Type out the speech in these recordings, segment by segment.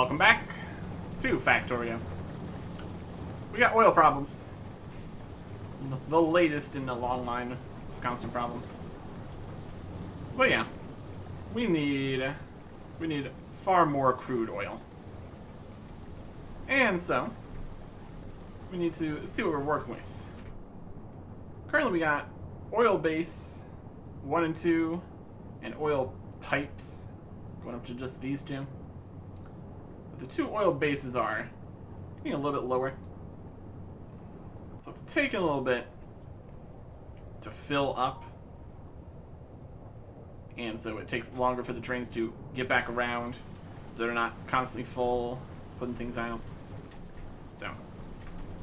Welcome back to Factorio. We got oil problems. The latest in a long line of constant problems. But yeah, we need far more crude oil. And so, we need to see what we're working with. Currently we got oil base 1 and 2 and oil pipes going up to just these two. But the two oil bases are getting a little bit lower. So it's taking a little bit to fill up. And so it takes longer for the trains to get back around. So they're not constantly full, putting things out. So,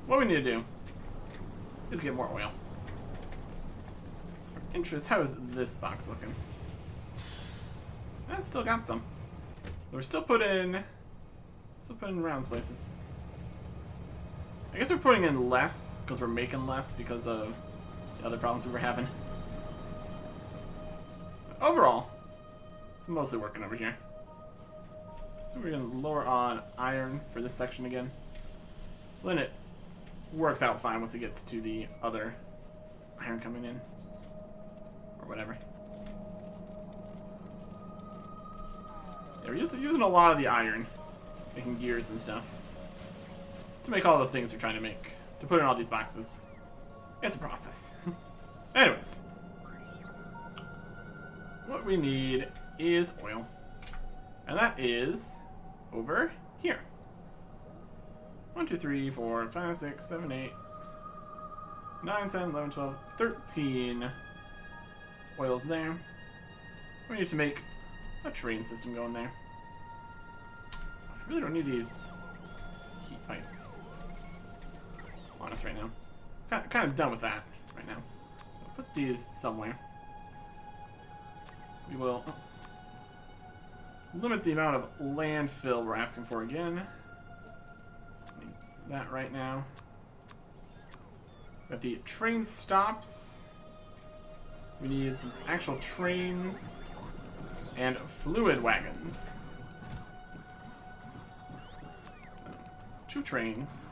what we need to do is get more oil. So for interest, how is this box looking? It's still got some. We're still putting rounds places. I guess we're putting in less because we're making less because of the other problems we were having. But overall, it's mostly working over here. So we're going to lower on iron for this section again. Then it works out fine once it gets to the other iron coming in. Or whatever. Yeah, we're using a lot of the iron. Making gears and stuff. To make all the things we're trying to make. To put in all these boxes. It's a process. Anyways. What we need is oil. And that is over here. 1, 2, 3, 4, 5, 6, 7, 8, 9, 10, 11, 12, 13 oils there. We need to make a train system going there. I really don't need these heat pipes on us right now. Kind of done with that right now. I'll put these somewhere. We will limit the amount of landfill we're asking for again. Need that right now. Got the train stops. We need some actual trains and fluid wagons. 2 trains.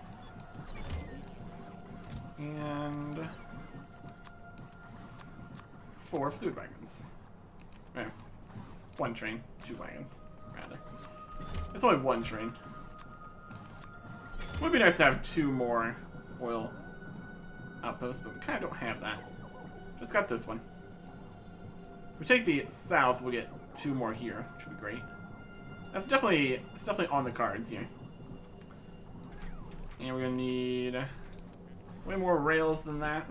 And 4 fluid wagons. Okay. 1 train, 2 wagons, rather. It's only 1 train. Would be nice to have 2 more oil outposts, but we kind of don't have that. Just got this one. If we take the south, we'll get 2 more here, which would be great. It's definitely on the cards here. And we're gonna need way more rails than that.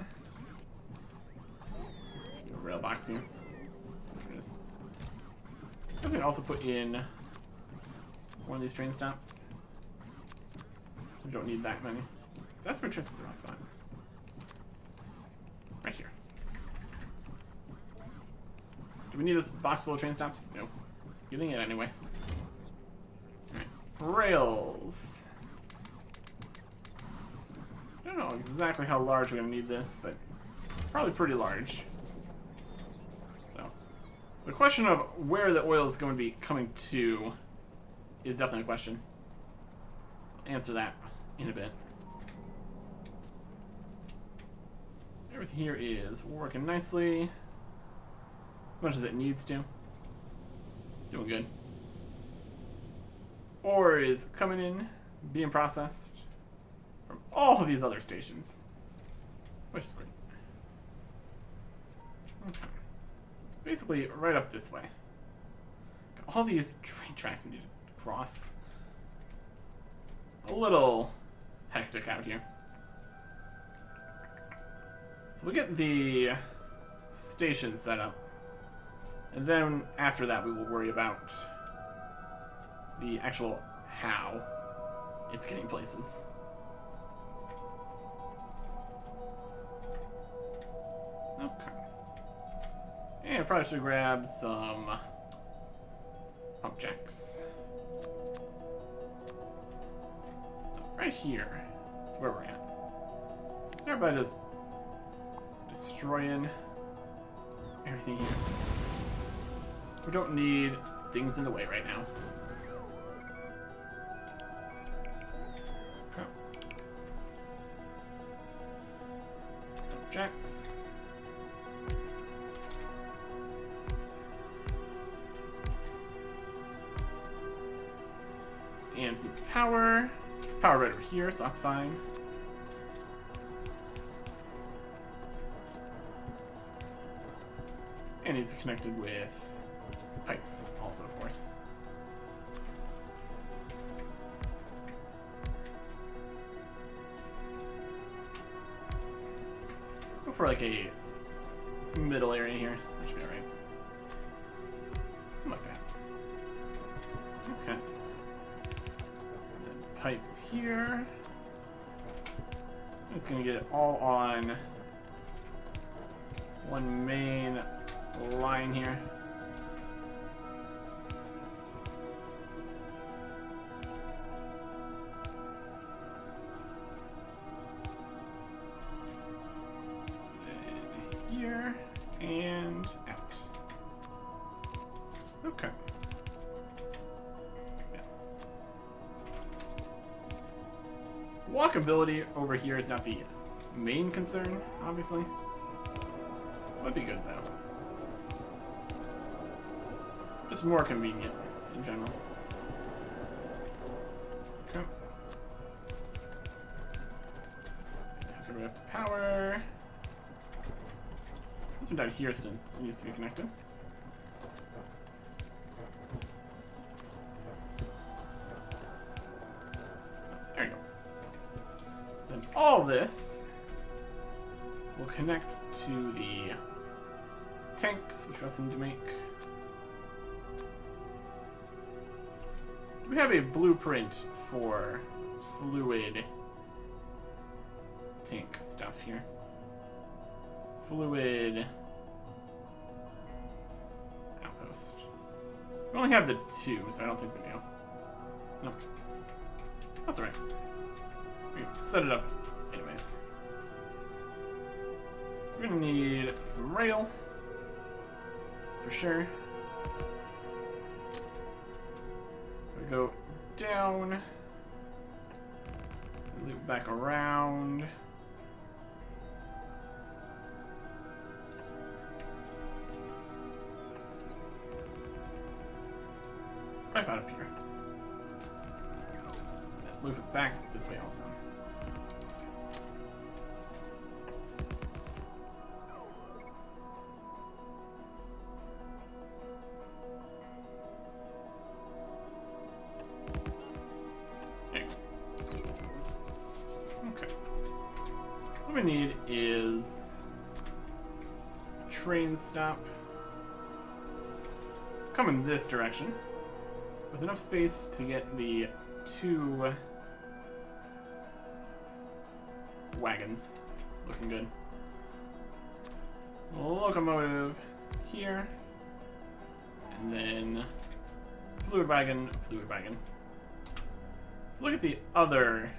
A rail box here. There it is. I can also put in one of these train stops. We don't need that many. So that's my trains at the wrong spot. Right here. Do we need this box full of train stops? No. Getting it anyway. Alright. Rails. I don't know exactly how large we're going to need this, but probably pretty large. So, the question of where the oil is going to be coming to is definitely a question. I'll answer that in a bit. Everything here is working nicely. As much as it needs to. Doing good. Ore is coming in, being processed from all of these other stations, which is great. Okay. It's basically right up this way. Got all these train tracks we need to cross. A little hectic out here. So we'll get the station set up. And then after that we will worry about the actual how it's getting places. Okay. And I probably should grab some pump jacks. Right here is where we're at. Start by just destroying everything here. We don't need things in the way right now. Jacks. And it's power. It's power right over here, so that's fine. And he's connected with pipes, also, of course. Go for like a middle area here. That should be alright. Like that. Okay. Then pipes here. It's gonna get it all on one main line here. Then here and out. Okay. Yeah. Walkability over here is not the main concern, obviously. Would be good though. Just more convenient in general. Okay. Have to go up to power. This one down here still needs to be connected. There you go. Then all this will connect to the tanks, which we also need to make. We have a blueprint for fluid tank stuff here. Fluid outpost. We only have the 2, so I don't think we do. No. That's alright. We can set it up anyways. We're gonna need some rail. For sure. Go down, loop back around. Right about up here. Loop it back this way also. What we need is a train stop. Come in this direction with enough space to get the 2 wagons looking good. Locomotive here, and then fluid wagon, fluid wagon. Let's look at the other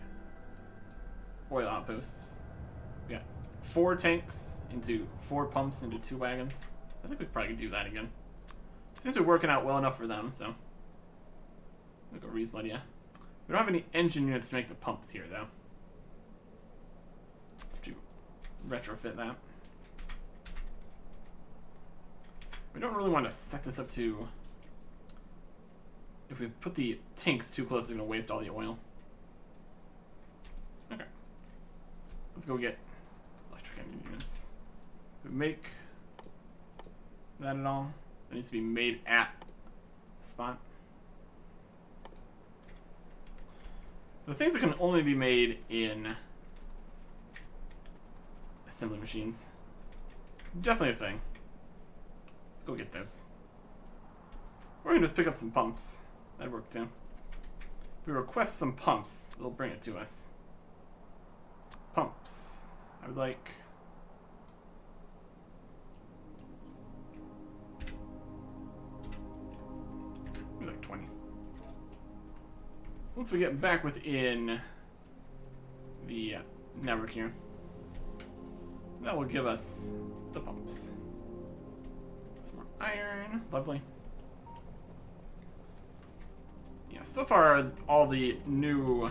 oil outposts. We got 4 tanks into 4 pumps into 2 wagons. I think we could probably do that again. Seems to be working out well enough for them, so. Look at Reesblood, yeah. We don't have any engine units to make the pumps here, though. Have to retrofit that. We don't really want to set this up to... If we put the tanks too close, it's going to waste all the oil. Okay. Let's go get electric engine units. We make that at all? That needs to be made at the spot. The things that can only be made in assembly machines. It's definitely a thing. Let's go get those. We're gonna just pick up some pumps. That'd work too. If we request some pumps, they'll bring it to us. Pumps. I would like... maybe like 20. Once we get back within the network here, that will give us the pumps. Some more iron. Lovely. Yeah, so far all the new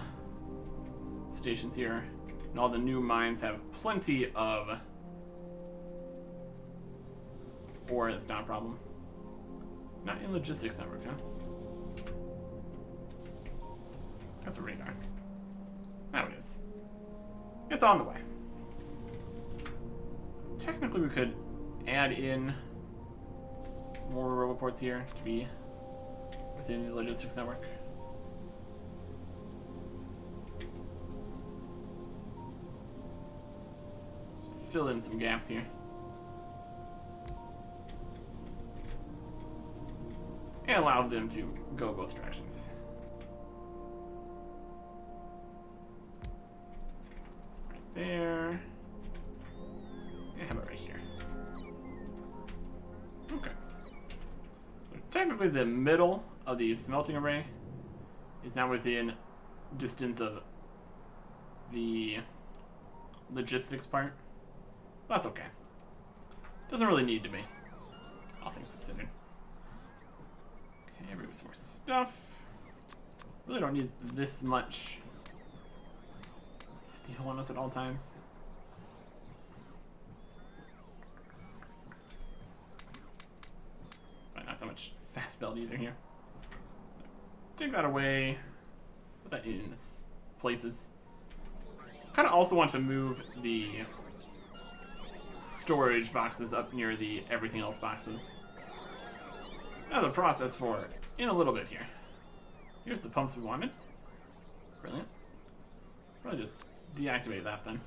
stations here and all the new mines have plenty of ore, it's not a problem. Not in logistics network, huh? That's a radar. Now it is. It's on the way. Technically, we could add in more roboports here to be within the logistics network. Let's fill in some gaps here. And allow them to go both directions. Right there. And how about right here? Okay. So technically the middle of the smelting array is now within distance of the logistics part. That's okay. Doesn't really need to be, all things considered. Okay, remove some more stuff. Really don't need this much steel on us at all times. But not that much fast belt either here. Take that away. Put that in places. Kind of also want to move the storage boxes up near the everything else boxes. Another process for in a little bit here. Here's the pumps we wanted. Brilliant. Probably just deactivate that then.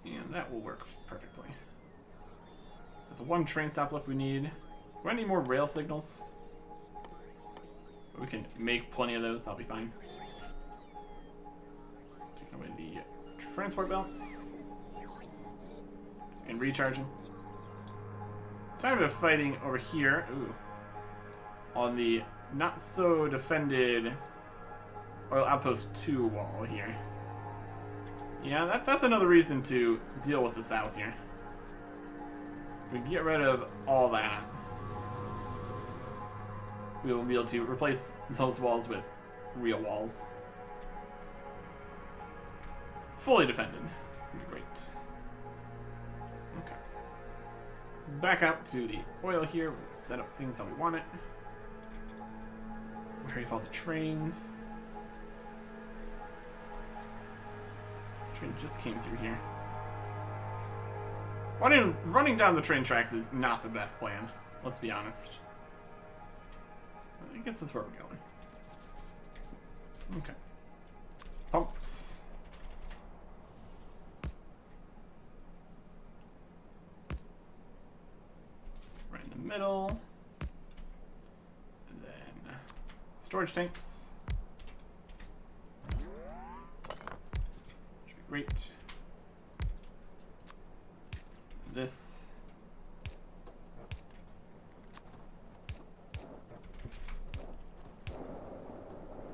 And that will work perfectly. With the one train stop left we need. Do I need more rail signals? But we can make plenty of those, that'll be fine. Taking away the transport belts. And recharging. Time of fighting over here. Ooh. On the not so defended oil outpost 2 wall here. Yeah, that's another reason to deal with the south here. If we get rid of all that, we will be able to replace those walls with real walls. Fully defended. It's gonna be great. Okay. Back out to the oil here. We'll set up things how we want it. We're ready for all the trains. Train just came through here. Running down the train tracks is not the best plan. Let's be honest. It gets us where we're going. Okay. Pumps. Right in the middle. And then storage tanks. Should be great. This.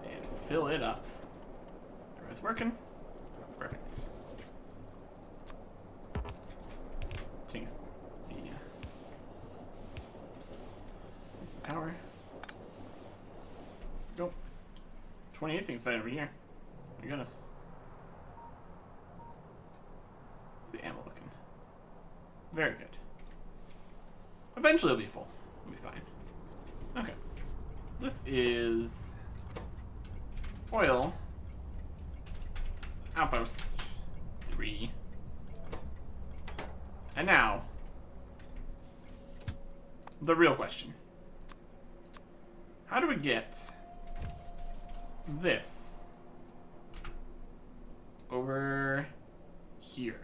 And fill it up. Everything's working. Perfect. Change the some power. Go. 28 things fighting over here. Oh my goodness. How's the ammo looking? Very good. Eventually it'll be full. It'll be fine. Okay. So this is oil. Outpost 3. And now, the real question. How do we get this over here?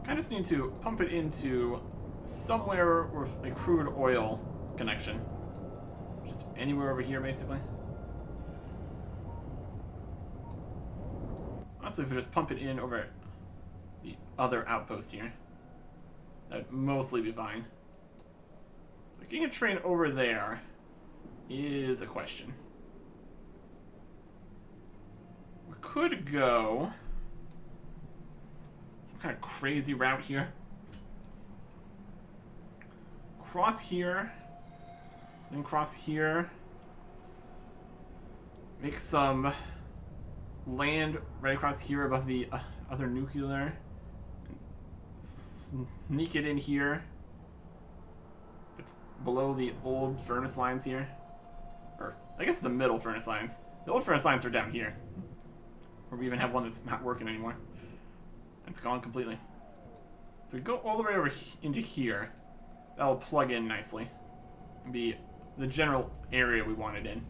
I just need to pump it into somewhere with a crude oil connection. Just anywhere over here, basically. Honestly, if we just pump it in over the other outpost here, that'd mostly be fine. But getting a train over there is a question. We could go some kind of crazy route here. Cross here, then cross here. Make some land right across here above the other nuclear. Sneak it in here. It's below the old furnace lines here. Or, I guess the middle furnace lines. The old furnace lines are down here. Or we even have one that's not working anymore. It's gone completely. If we go all the way over into here, that'll plug in nicely. And be the general area we want it in.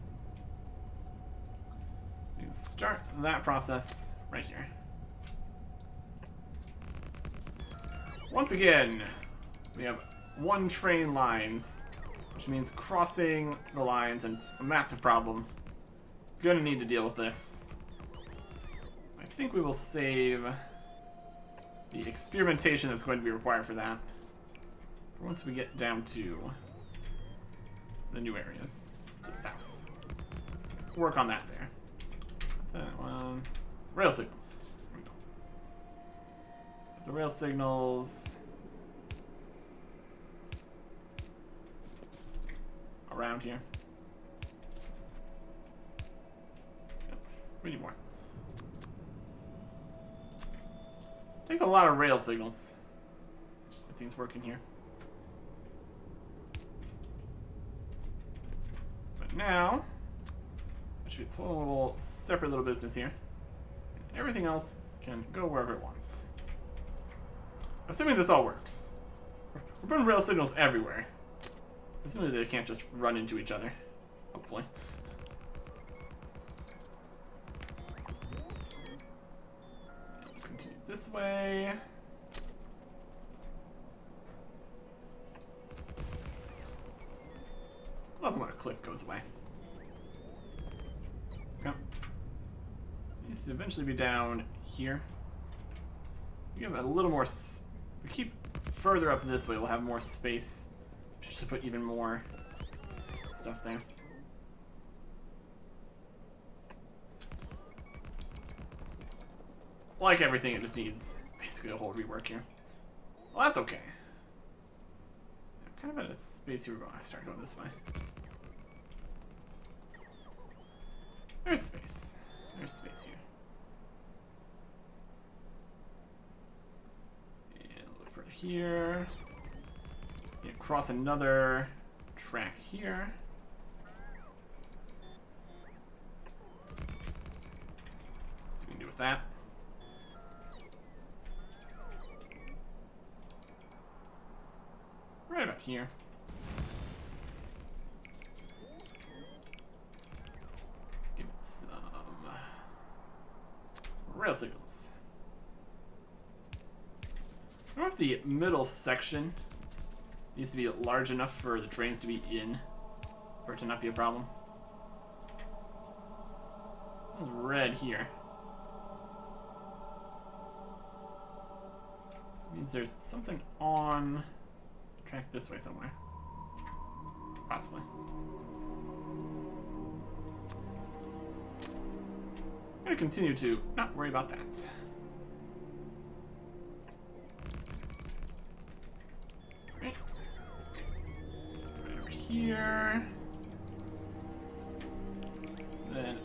We can start that process right here. Once again, we have one train lines, which means crossing the lines, and it's a massive problem. Gonna need to deal with this. I think we will save the experimentation that's going to be required for that for once we get down to the new areas to the south. Work on that there. That one. Rail signals. Here we go. Put the rail signals around here. Yep. We need more. Takes a lot of rail signals. Get things working here. But now, it should be its whole little separate little business here. And everything else can go wherever it wants. Assuming this all works. We're putting rail signals everywhere. Assuming they can't just run into each other. Hopefully. Let's continue this way. Love when a cliff goes away. Okay. Needs to eventually be down here. We have a little more. If we keep further up this way, we'll have more space just to put even more stuff there. Like everything, it just needs basically a whole rework here. Well, that's okay. I'm kind of at a space here. We're going to start going this way. There's space. There's space here. And look for here. Yeah, cross another track here. See what we can do with that. Right about here. Give it some rail signals. I don't know if the middle section needs to be large enough for the trains to be in, for it to not be a problem. Red here. Means there's something on the track this way somewhere. Possibly. I'm gonna continue to not worry about that. Right over here. Then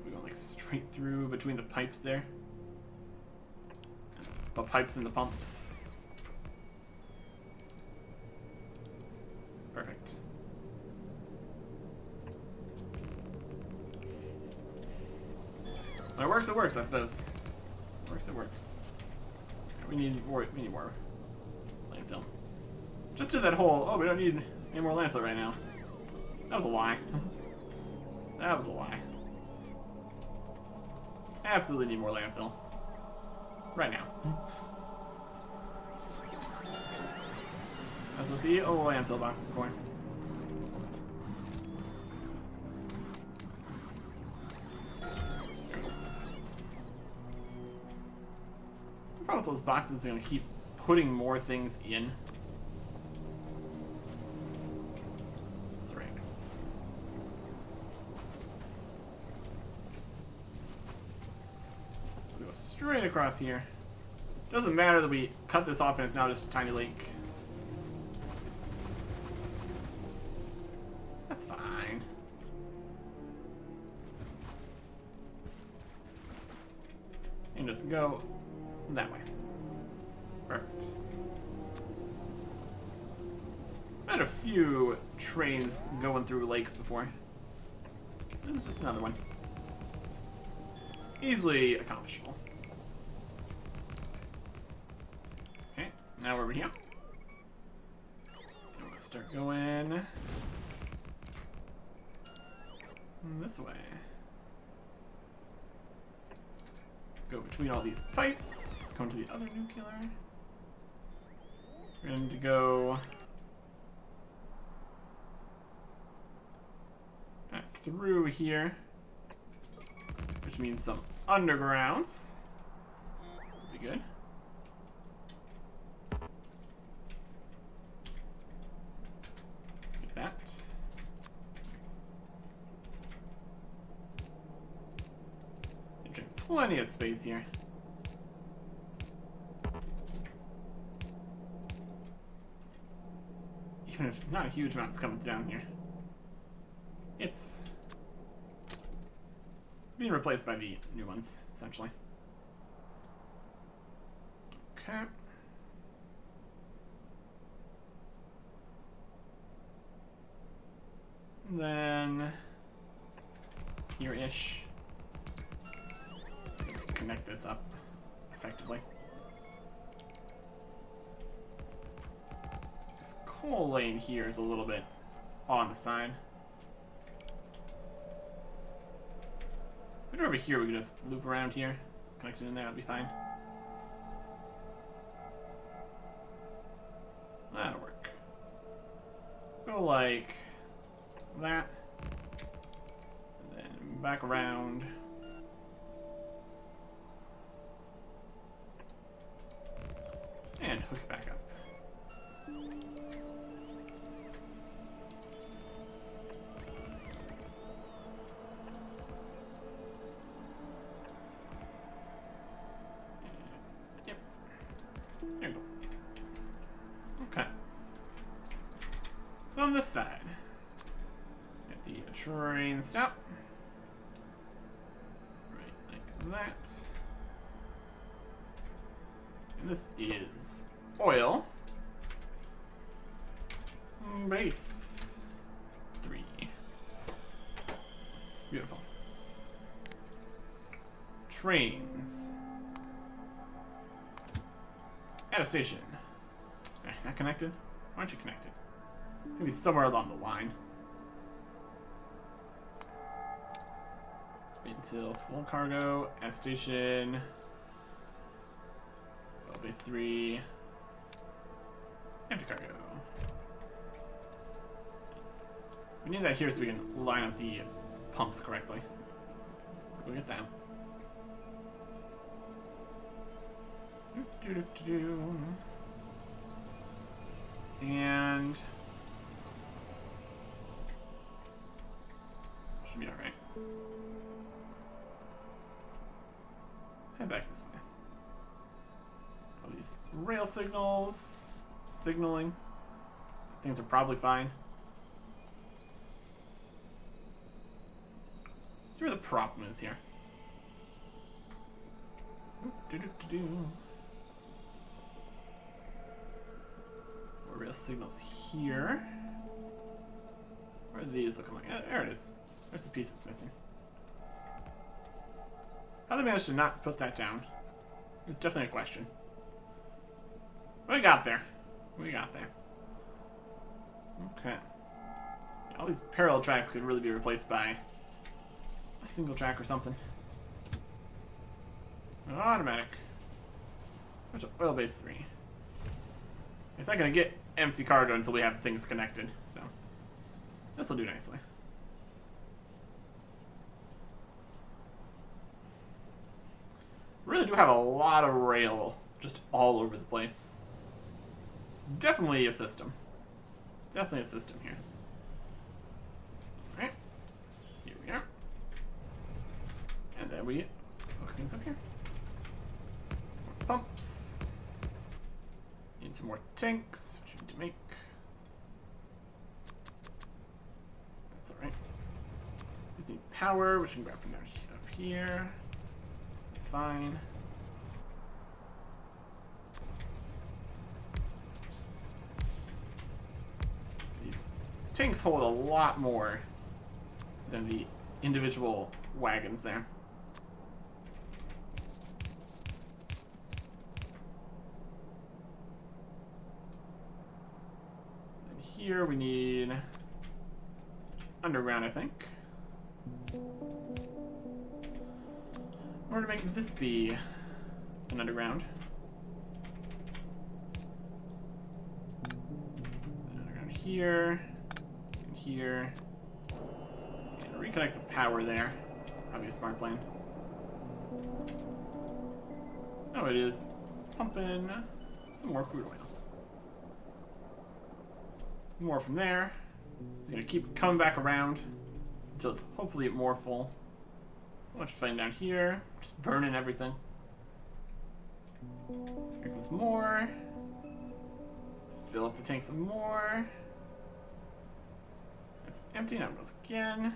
we go like straight through between the pipes there. The pipes and the pumps. Perfect. When it works, I suppose. It works. We need more landfill. Just did that whole, oh, we don't need any more landfill right now. That was a lie. That was a lie. Absolutely need more landfill. Right now. That's what the landfill box is for. The problem with those boxes is they're going to keep putting more things in. That's right. We go straight across here. Doesn't matter that we cut this off and it's now just a tiny lake. That's fine. can just go that way. Perfect. Had a few trains going through lakes before. And just another one. Easily accomplishable. Okay, now we're over here. I'm gonna start going this way. Go between all these pipes. Come to the other nuclear. We're going to go through here, which means some undergrounds. Be good. Like that. There's plenty of space here. Even if not a huge amount's coming down here. It's being replaced by the new ones, essentially. Okay. And then here-ish. So we can connect this up effectively. This coal lane here is a little bit on the side. If we do over here, we can just loop around here, connect it in there, that'll be fine. That'll work. Go like that. And then back around. And hook it back up. There you go. Okay. So on this side, get the train stop. Right, like that. And this is oil. Base 3. Beautiful. Trains. At a station. Not connected? Why aren't you connected? It's gonna be somewhere along the line. Wait until full cargo. At a station. Well, base 3. Empty cargo. We need that here so we can line up the pumps correctly. Let's go get that. And should be alright. Head back this way. All these rail signals, signaling. Things are probably fine. Let's see where the problem is here. More rail signals here. Where are these looking like? There it is. There's the piece that's missing. How they managed to not put that down? It's definitely a question. What we got there? What we got there? Okay. Yeah, all these parallel tracks could really be replaced by a single track or something. Automatic. Where's oil base 3? It's not going to get empty cargo until we have things connected, so this will do nicely. Really do have a lot of rail just all over the place. It's definitely a system. It's definitely a system here. Alright. Here we are. And then we hook things up here. More pumps. Need some more tanks, which we need to make. That's alright. Just need power, which we can grab from down up here. That's fine. tanks hold a lot more than the individual wagons there. And here we need underground, I think. In order to make this be an underground. An underground here, and here. And reconnect the power there. Probably a smart plan. Oh, it is pumping some more crude oil. More from there. It's gonna keep coming back around until it's hopefully more full. A bunch of flame down here, just burning everything. Here comes more. Fill up the tank some more. It's empty, now it goes again.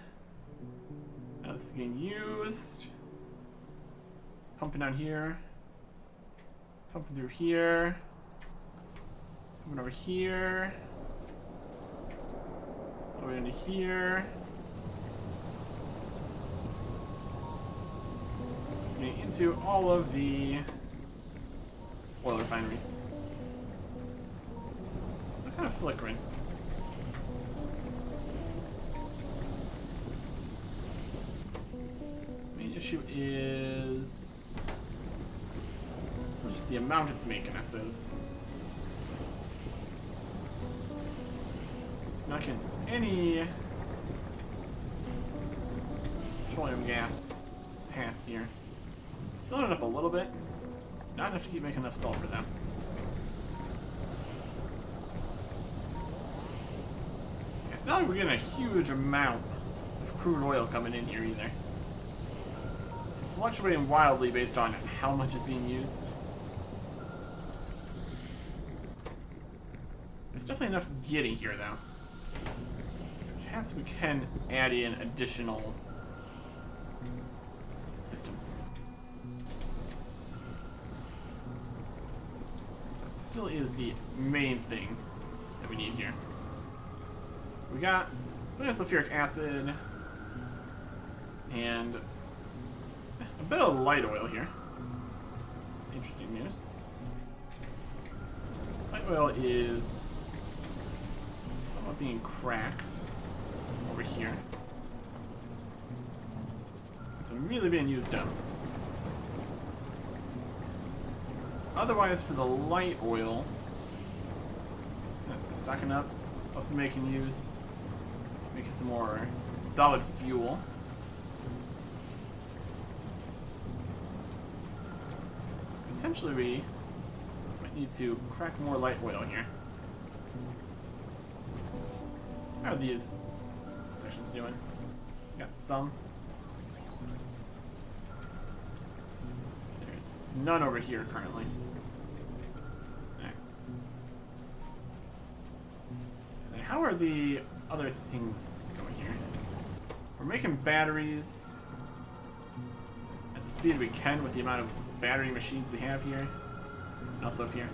Now this is getting used. It's pumping down here. Pumping through here. Pumping over here. All the way into here. It's getting into all of the oil refineries. So kind of flickering. Main issue is so just the amount it's making, I suppose. It's not getting any petroleum gas past here. It's filling it up a little bit. Not enough to keep making enough sulfur, though. It's not like we're getting a huge amount of crude oil coming in here either. It's fluctuating wildly based on how much is being used. There's definitely enough getting here, though. Perhaps we can add in additional systems. Still is the main thing that we need here. We got sulfuric acid and a bit of light oil here. It's interesting news. Light oil is somewhat being cracked over here. It's really being used up. Otherwise, for the light oil, it's stocking up, also making some more solid fuel. Potentially, we might need to crack more light oil here. How are these sections doing? Got some. There's none over here currently. How are the other things going here? We're making batteries at the speed we can with the amount of battery machines we have here. And also up here.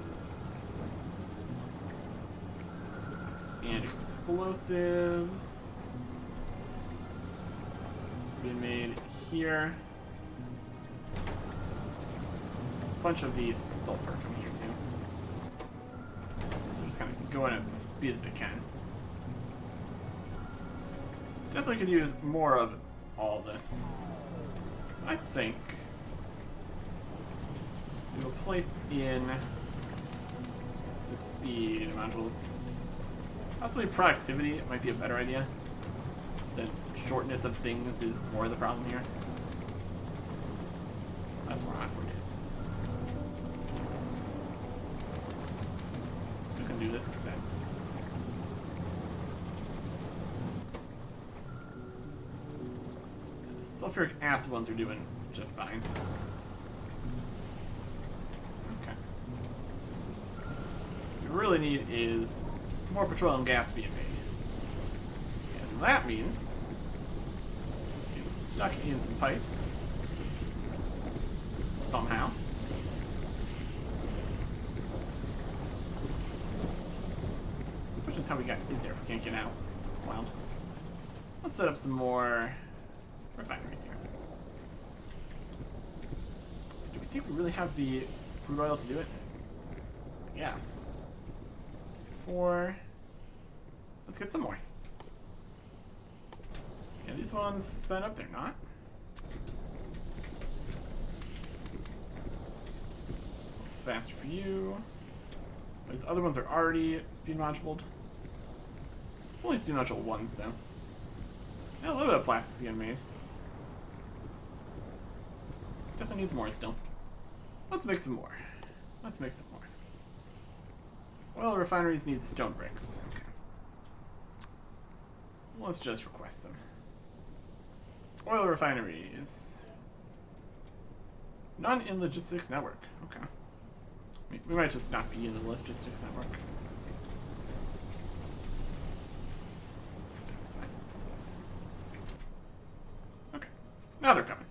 And explosives being made here. A bunch of the sulfur coming here too. They're just kind of going at the speed that they can. Definitely could use more of all this. I think we will place in the speed modules. Possibly productivity might be a better idea, since shortness of things is more the problem here. That's more awkward. We can do this instead. Sulfuric acid ones are doing just fine. Okay. What we really need is more petroleum gas being made. And that means it's stuck in some pipes somehow. Which is how we got in there if we can't get out. Wild. Let's set up some more refineries here. Do we think we really have the crude oil to do it? Yes. 4. Let's get some more. Yeah, these ones sped up, they're not. Faster for you. These other ones are already speed moduled. It's only speed moduled ones, though. Yeah, a little bit of plastic's getting made. Definitely needs more still. Let's make some more. Let's make some more. Oil refineries need stone bricks. Okay. Let's just request them. Oil refineries. None in logistics network. Okay. We might just not be in the logistics network. This way. Okay. Now they're coming.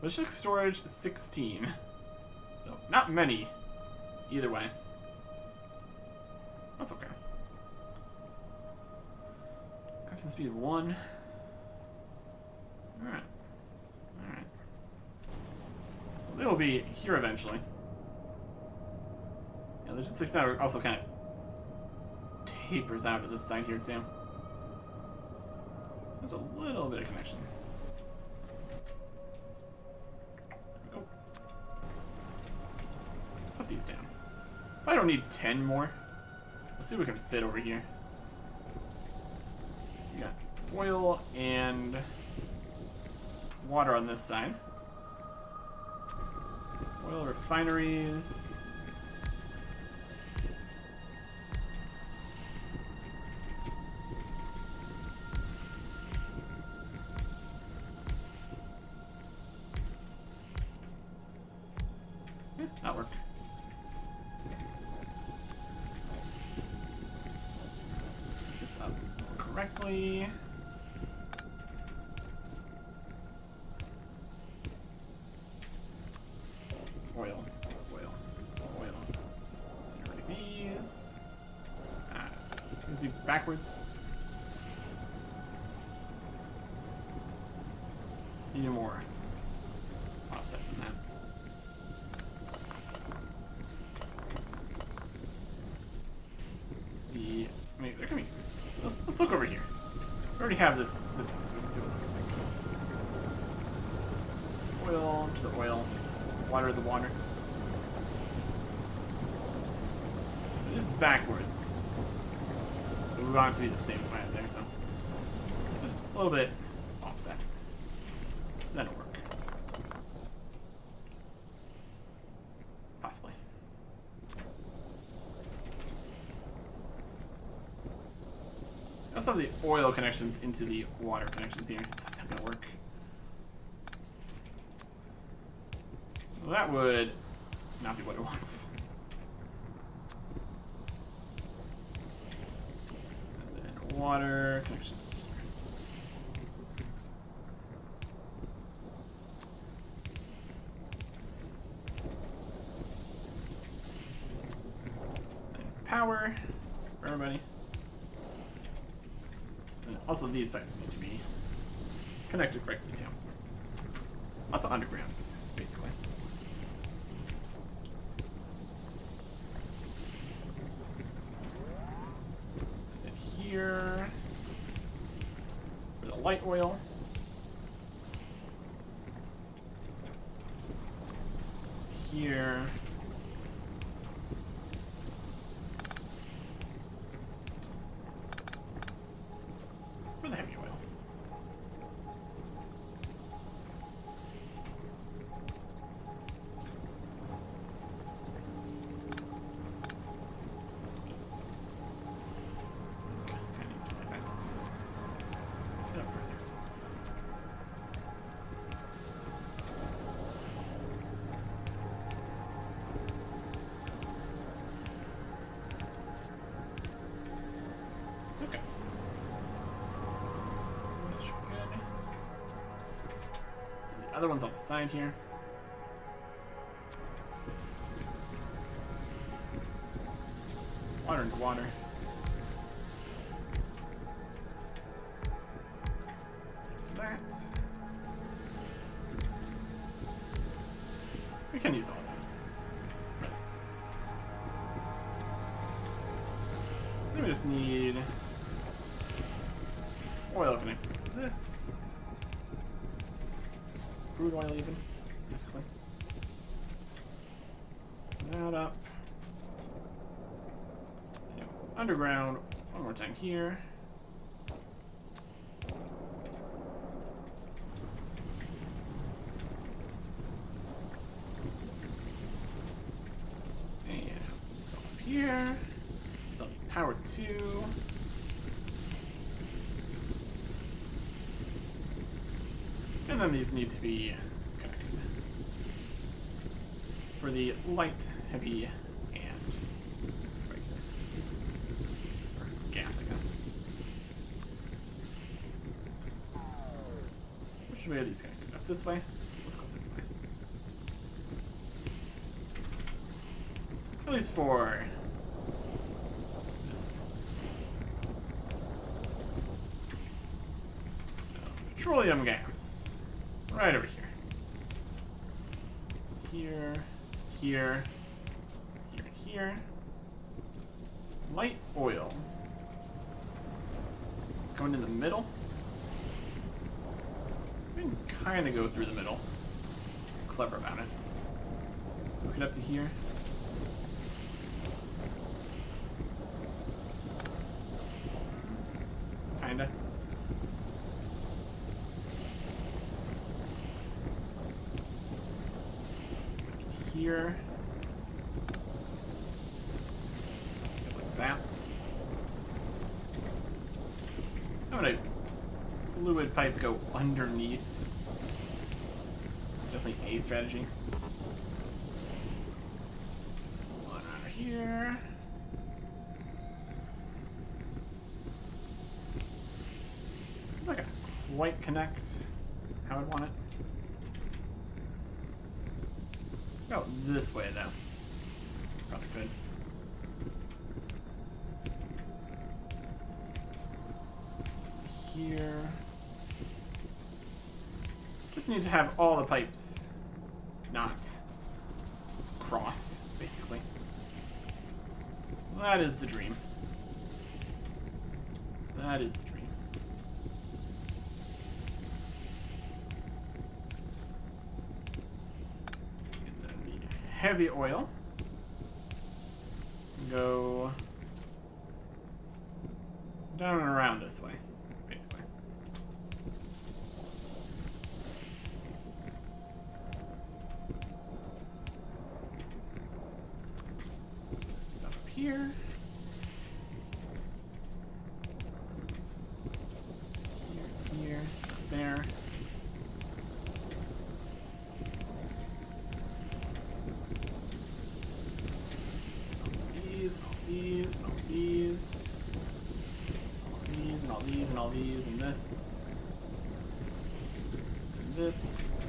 Logistics storage 16. So, not many. Either way. That's okay. Crafting speed 1. Alright. Alright. Well, they'll be here eventually. Yeah, the logistics network also kind of tapers out to this side here too. There's a little bit of connection. There we go. Let's put these down. I don't need 10 more. Let's see what we can fit over here. We got oil and water on this side. Oil refineries. Yeah, that'll work. Put this up correctly. Oil. Get rid of these. Let's do backwards. Need more offset from that. I mean, they're coming. Let's look over here. We already have this system, so we can see what it looks like. Oil to the oil. Water to the water. It is backwards. But we want it to be the same way there, so just a little bit offset. That'll work. Possibly. I also have the oil connections into the water connections here, so that's not going to work. Well, that would not be what it wants. And then water connections. And power for everybody. And also, these pipes need to be connected correctly too. Lots of undergrounds, basically. And then here for the light oil. Here. For the heavy oil. Kind of like that. Get up further. Okay. Which good. And the other one's on the side here. Water into water. We can use all those. Then we just need oil connected to this. Crude oil even, specifically. That up. Underground, one more time here. And it's up here. It's up power 2. And then these need to be connected. For the light, heavy, which way are these connected? Up this way? Let's go this way. At least for this way. Petroleum gas. Right over here. Here, here, here, here. Light oil. Going in the middle. We can kind of go through the middle. Clever about it. Hook it up to here. Kinda. Here. Like that. I'm gonna fluid pipe go underneath. It's definitely a strategy. Some water out here. I'm not gonna quite connect how I want it. Go this way though. Probably could. Here. Just need to have all the pipes not cross, basically. That is the dream. That is the dream. And then we need heavy oil. Go down and around this way. Basically. Some stuff up here. Here, up there. All these, all these. And all these, and all these, and this. And this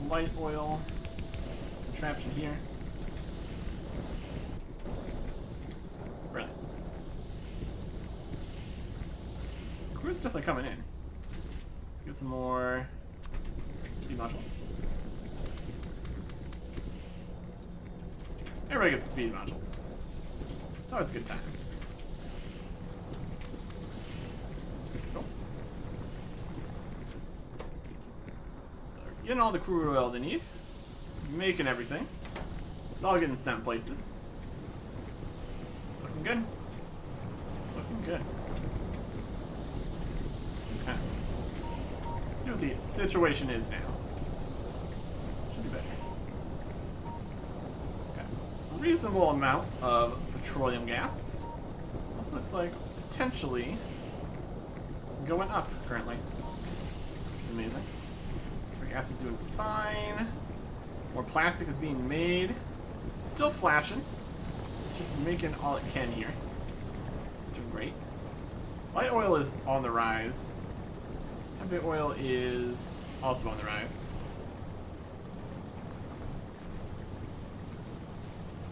light oil contraption here. Really. Crude's definitely coming in. Let's get some more speed modules. Everybody gets the speed modules. It's always a good time. Getting all the crude oil they need. Making everything. It's all getting sent places. Looking good. Looking good. Okay. Let's see what the situation is now. Should be better. Okay. Reasonable amount of petroleum gas. This looks like potentially going up currently. Which is amazing. Gas is doing fine. More plastic is being made. Still flashing. It's just making all it can here. It's doing great. Light oil is on the rise. Heavy oil is also on the rise.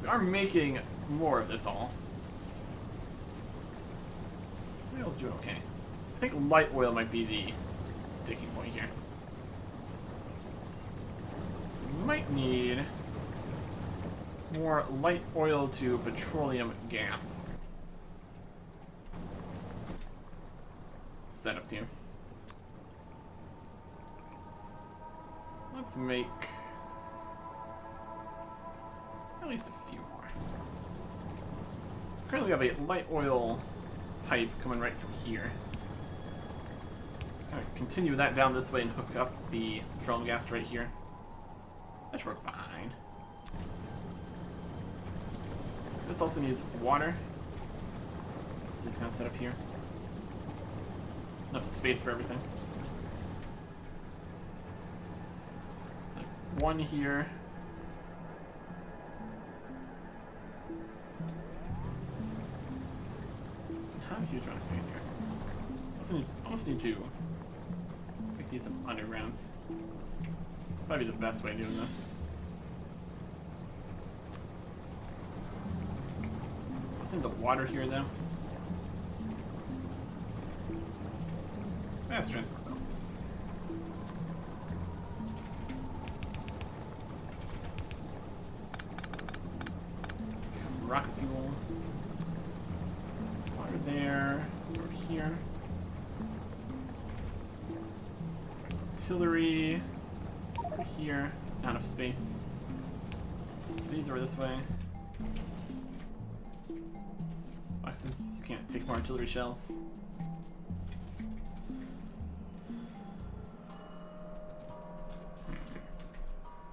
We are making more of this all. Oil's doing okay. I think light oil might be the sticking point here. Might need more light oil to petroleum gas setups here. Let's make at least a few more. Currently we have a light oil pipe coming right from here. Just kind of continue that down this way and hook up the petroleum gas right here. That should work fine. This also needs water. This kind of setup here. Enough space for everything. Like one here. Not a huge amount of space here. Almost need to make these some undergrounds. Probably the best way of doing this. Also need the water here though. Mass transport belts. Some rocket fuel. Water there. Over here. Artillery. Over here. Not enough space. These are this way. Boxes. You can't take more artillery shells.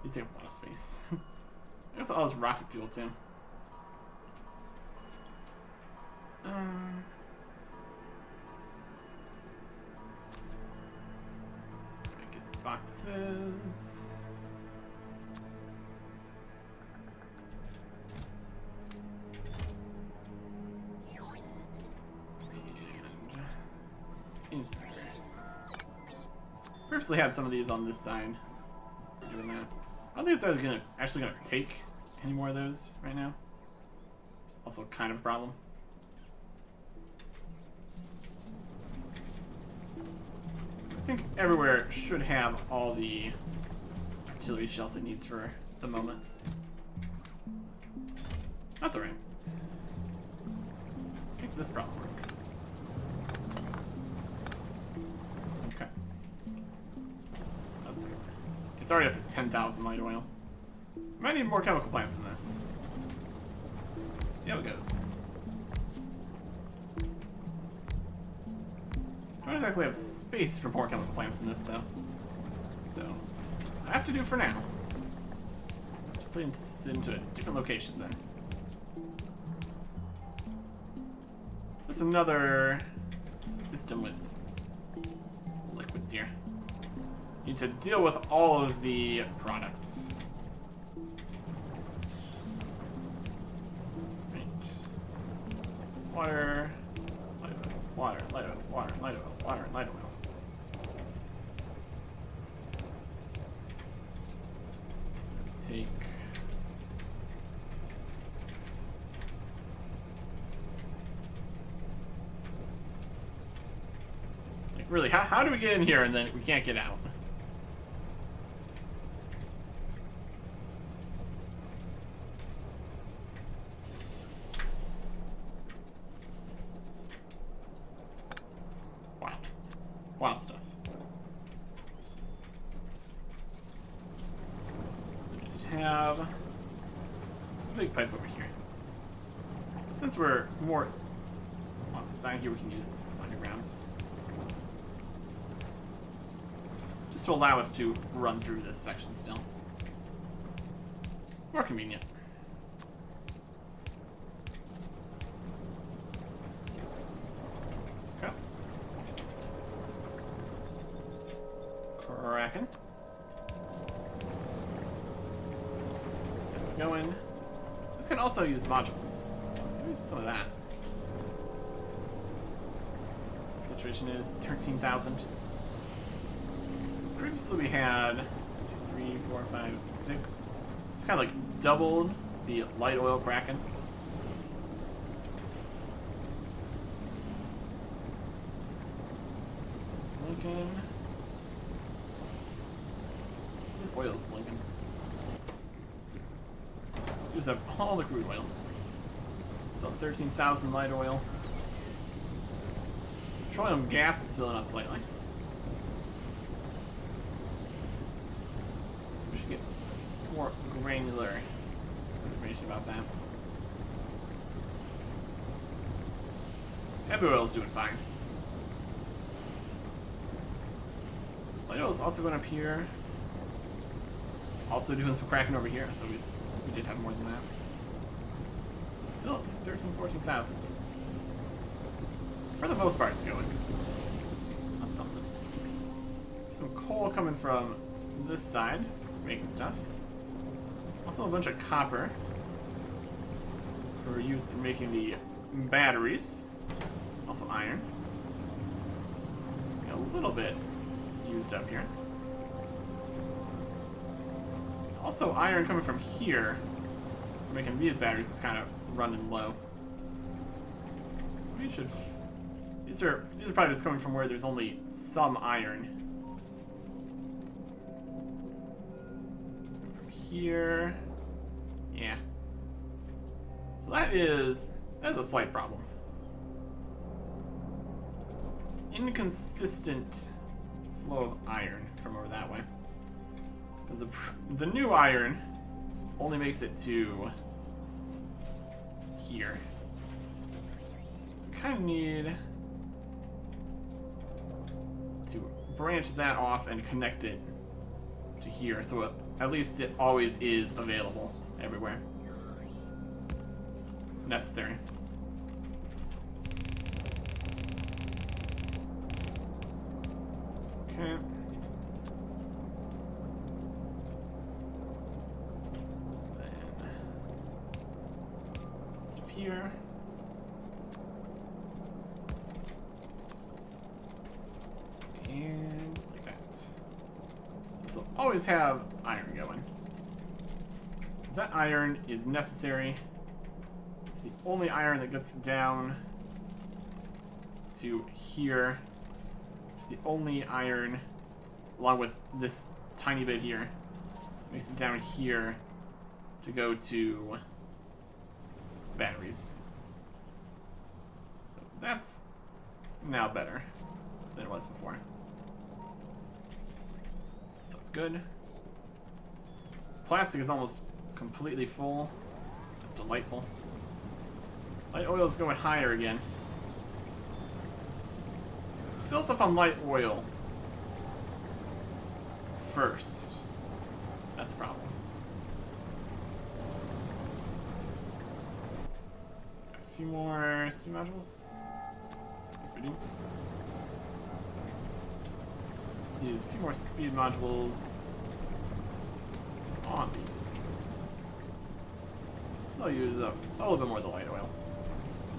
These take up a lot of space. There's all this rocket fuel too. Get boxes. And inspector. Previously had some of these on this side for doing that. I don't think it's actually gonna take any more of those right now. It's also kind of a problem. I think everywhere should have all the artillery shells it needs for the moment. That's alright. Makes this problem work. Okay. Let's go. It's already up to 10,000 light oil. Might need more chemical plants than this. See how it goes. Don't exactly have space for more chemical plants than this, though. So, I have to do for now. Put it into a different location, then. There's another system with liquids here. Need to deal with all of the products. Right. Water, light oil, water, light oil, water, light oil, water, light oil. Take like really, how do we get in here and then we can't get out? Wild stuff. We just have a big pipe over here. Since we're more on the side here, we can use undergrounds. Just to allow us to run through this section still. More convenient. Kraken. That's going. This can also use modules. Maybe just some of that. The situation is 13,000. Previously we had 2, 3, 4, 5, 6. It's kind of like doubled the light oil Kraken. Lincoln. Oil's blinking. Use up all the crude oil. So 13,000 light oil. Petroleum gas is filling up slightly. We should get more granular information about that. Heavy oil's doing fine. Light oil's also going up here. Also doing some cracking over here, so we did have more than that. Still 13,000, 14,000. For the most part, it's going. That's something. Some coal coming from this side, making stuff. Also a bunch of copper for use in making the batteries. Also iron. It's got a little bit used up here. Also iron coming from here. Making these batteries is kind of running low. We should. These are probably just coming from where there's only some iron. From here. Yeah. So that is a slight problem. Inconsistent flow of iron from over that way. Because the new iron only makes it to here. We kind of need to branch that off and connect it to here, so at least it always is available everywhere. Necessary. Okay. Here. And like that. This will always have iron going. Because that iron is necessary. It's the only iron that gets down to here. It's the only iron, along with this tiny bit here, makes it down here to go to batteries. So that's now better than it was before. So it's good. Plastic is almost completely full. That's delightful. Light oil is going higher again. Fills up on light oil first. That's a problem. A few more speed modules. Yes, we do. Let's use a few more speed modules on these. I'll use a little bit more of the light oil.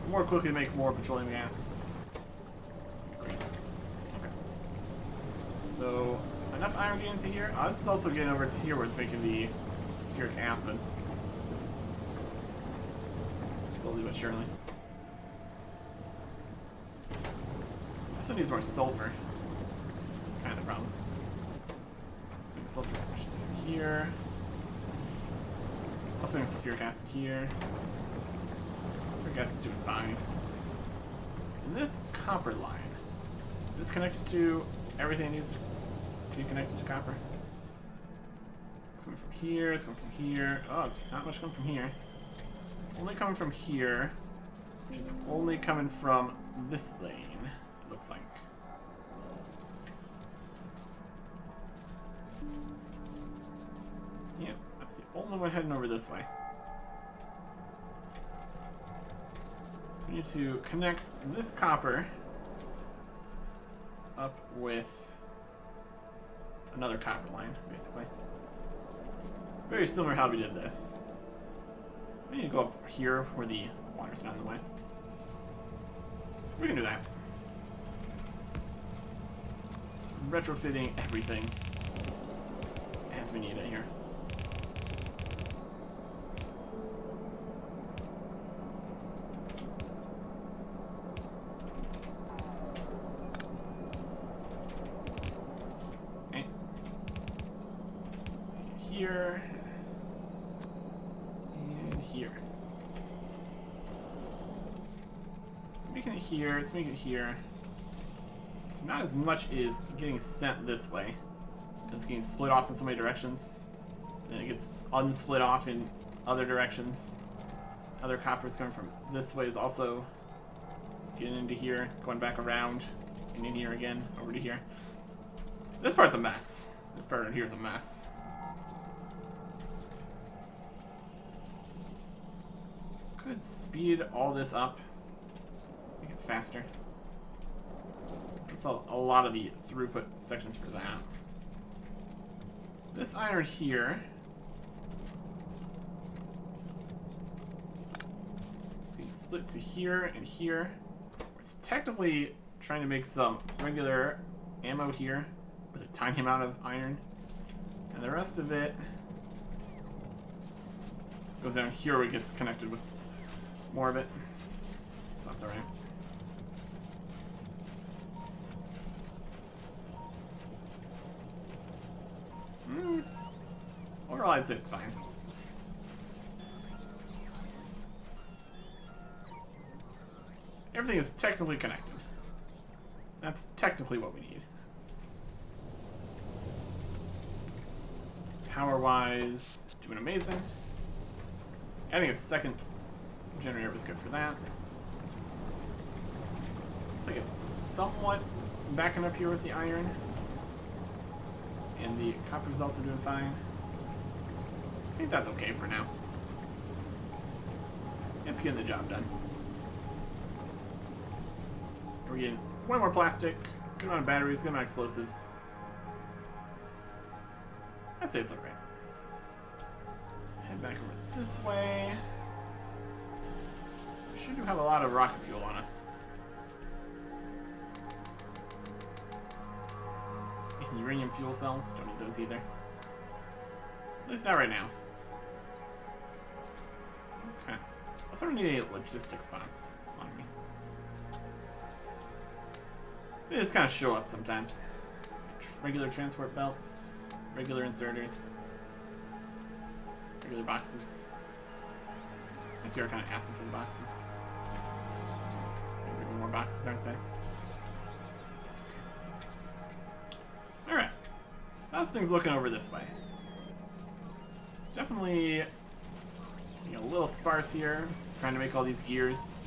More quickly make more petroleum gas. Great. Okay. So, enough iron getting into here. This is also getting over to here where it's making the sulfuric acid. Slowly but surely. This one needs more sulfur. Kind of the problem. Doing sulfur switch here. Also doing sulfuric acid here. Sulfuric acid is doing fine. And this copper line. Is this connected to everything it needs to be connected to copper? It's coming from here, it's coming from here. Oh, it's not much coming from here. It's only coming from here, which is only coming from this lane, it looks like. Yep, that's the only one heading over this way. So we need to connect this copper up with another copper line, basically. Very similar how we did this. We need to go up here where the water's not in the way. We can do that. Just retrofitting everything as we need it here. Okay. Here. And here. It's making it here, it's making it here. So not as much is getting sent this way. It's getting split off in so many directions. Then it gets unsplit off in other directions. Other copper's coming from this way is also getting into here, going back around, and in here again, over to here. This part's a mess. This part right here is a mess. Could speed all this up, make it faster. That's a lot of the throughput sections for that. This iron here, it's getting split to here and here. It's technically trying to make some regular ammo here with a tiny amount of iron, and the rest of it goes down here where it gets connected with more of it. So that's alright. Overall, I'd say it's fine. Everything is technically connected. That's technically what we need. Power-wise, doing amazing. Adding a second generator was good for that. Looks like it's somewhat backing up here with the iron. And the copper's also doing fine. I think that's okay for now. It's getting the job done. We're getting way more plastic, good amount of batteries, good amount of explosives. I'd say it's alright. Head back over this way. We should have a lot of rocket fuel on us. And uranium fuel cells, don't need those either. At least not right now. Okay. I also don't need any logistics bots on me. They just kind of show up sometimes. Regular transport belts, regular inserters, regular boxes. I guess we are kind of asking for the boxes. Maybe more boxes, aren't they? That's okay. Alright. So how's things looking over this way? It's definitely a little sparse here. Trying to make all these gears,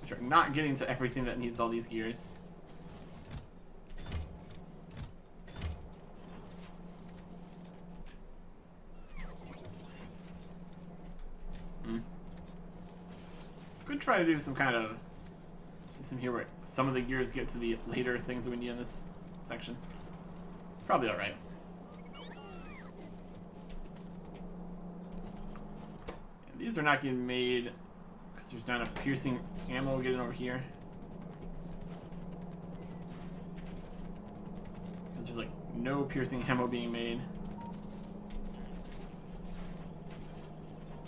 which are not getting to everything that needs all these gears. Could try to do some kind of system here where some of the gears get to the later things that we need in this section. It's probably alright. And these are not getting made because there's not enough piercing ammo getting over here. Because there's like no piercing ammo being made.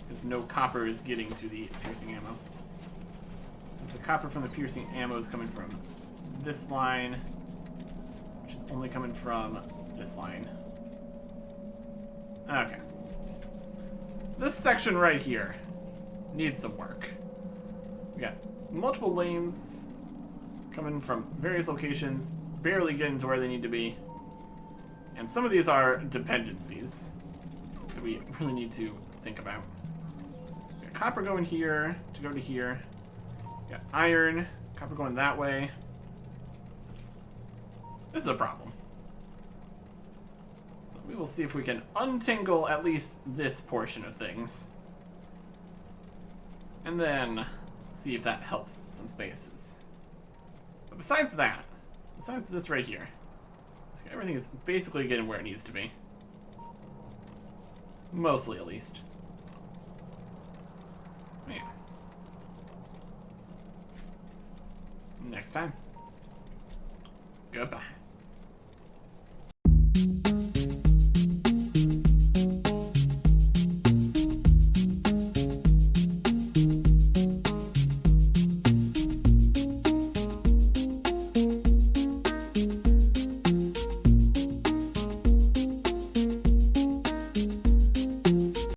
Because no copper is getting to the piercing ammo. The copper from the piercing ammo is coming from this line, which is only coming from this line. Okay. This section right here needs some work. We got multiple lanes coming from various locations, barely getting to where they need to be. And some of these are dependencies that we really need to think about. We got copper going here to go to here. Got iron, copper going that way. This is a problem. We will see if we can untangle at least this portion of things. And then see if that helps some spaces. But besides that, besides this right here, everything is basically getting where it needs to be. Mostly, at least. Yeah. Next time. Goodbye.